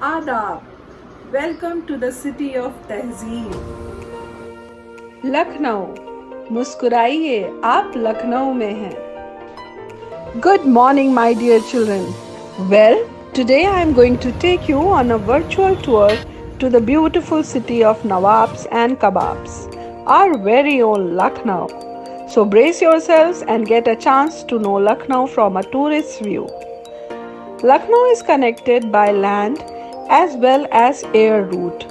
आदाब, welcome to the city of तहजीब। लखनऊ, मुस्कुराइए, आप लखनऊ में हैं। Good morning, my dear children. Well, today I am going to take you on a virtual tour to the beautiful city of Nawabs and Kebabs, our very own Lucknow. So brace yourselves and get a chance to know Lucknow from a tourist's view. Lucknow is connected by land as well as air route.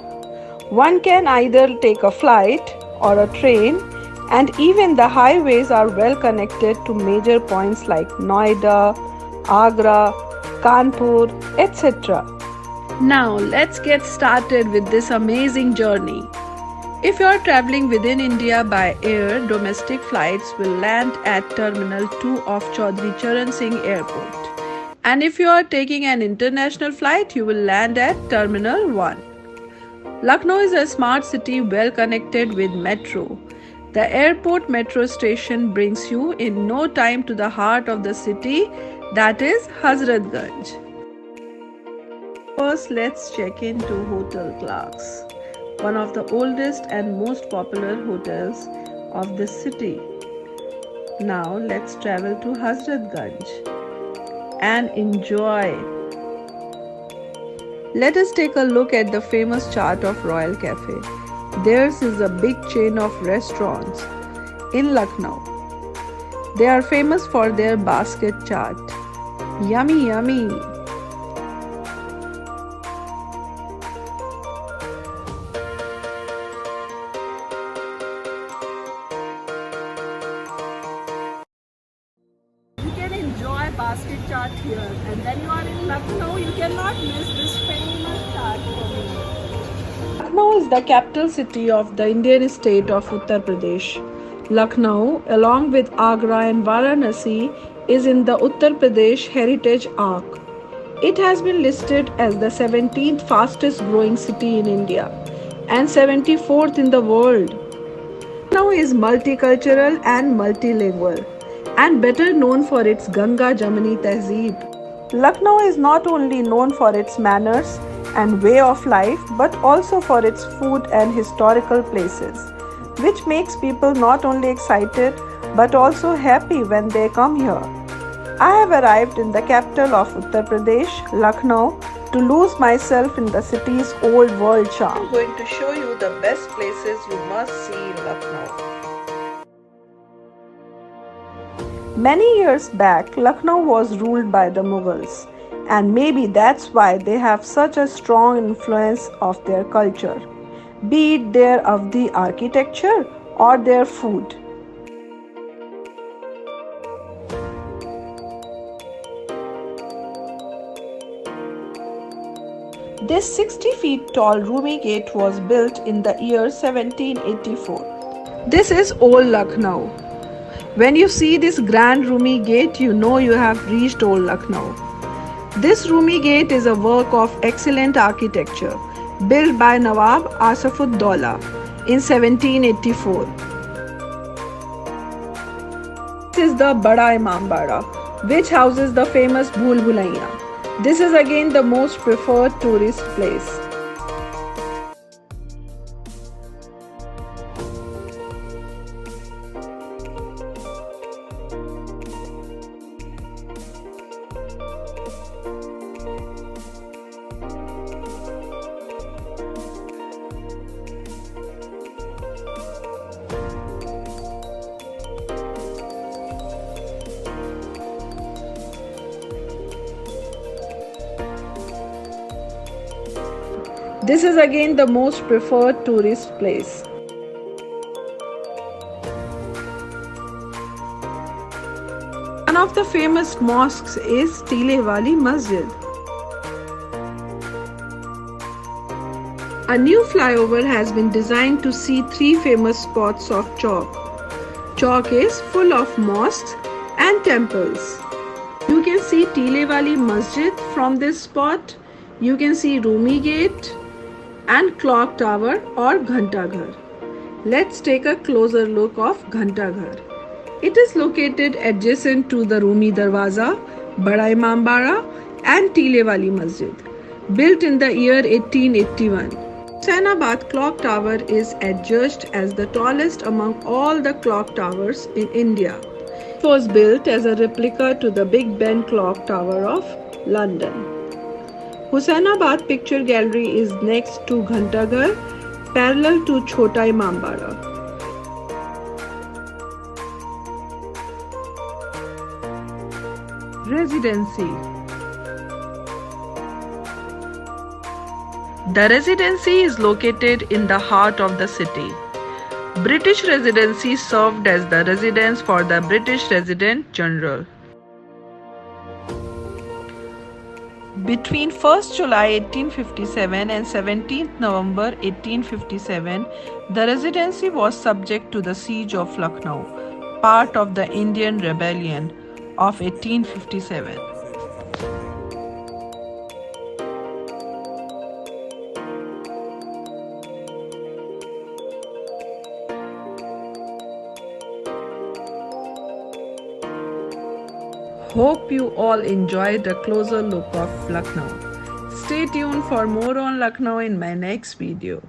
One can either take a flight or a train, and even the highways are well connected to major points like Noida, Agra, Kanpur, etc. Now let's get started with this amazing journey. If you are traveling within India by air, domestic flights will land at Terminal 2 of Chaudhry Charan Singh Airport. And if you are taking an international flight, you will land at Terminal 1. Lucknow is a smart city well connected with metro. The airport metro station brings you in no time to the heart of the city, that is Hazratganj. First, let's check into Hotel Clarks, one of the oldest and most popular hotels of the city. Now let's travel to Hazratganj and enjoy. Let us take a look at the famous chaat of Royal Cafe. Theirs is a big chain of restaurants in Lucknow. They are famous for their basket chaat. Yummy, yummy. You can enjoy basket chaat here, and when you are in Lucknow, you cannot miss this famous chaat for me. Lucknow is the capital city of the Indian state of Uttar Pradesh. Lucknow, along with Agra and Varanasi, is in the Uttar Pradesh Heritage Arc. It has been listed as the 17th fastest growing city in India and 74th in the world. Lucknow is multicultural and multilingual, and better known for its Ganga Jamuni Tehzeeb. Lucknow is not only known for its manners and way of life, but also for its food and historical places, which makes people not only excited but also happy when they come here. I have arrived in the capital of Uttar Pradesh, Lucknow, to lose myself in the city's old world charm. I am going to show you the best places you must see in Lucknow. Many years back, Lucknow was ruled by the Mughals, and maybe that's why they have such a strong influence of their culture, be it their Avdi architecture or their food. This 60 feet tall Rumi Gate was built in the year 1784. This is Old Lucknow. When you see this grand Rumi Gate, you know you have reached Old Lucknow. This Rumi Gate is a work of excellent architecture, built by Nawab Asaf-ud-Daula in 1784. This is the Bada Imambara, which houses the famous Bhool Bhulaiya. This is again the most preferred tourist place. This is again the most preferred tourist place. One of the famous mosques is Tile Wali Masjid. A new flyover has been designed to see three famous spots of Chowk. Chowk is full of mosques and temples. You can see Tile Wali Masjid from this spot. You can see Rumi Gate and Clock Tower or Ghanta Ghar. Let's take a closer look of Ghanta Ghar. It is located adjacent to the Rumi Darwaza, Bada Imambara and Tile Wali Masjid. Built in the year 1881, Husainabad Clock Tower is adjudged as the tallest among all the clock towers in India. It was built as a replica to the Big Ben Clock Tower of London. Husainabad Picture Gallery is next to Ghantaghar, parallel to Chota Imambara. Residency. The Residency is located in the heart of the city. British Residency served as the residence for the British Resident General. Between 1st July 1857 and 17th November 1857, the Residency was subject to the siege of Lucknow, part of the Indian Rebellion of 1857. Hope you all enjoyed a closer look of Lucknow. Stay tuned for more on Lucknow in my next video.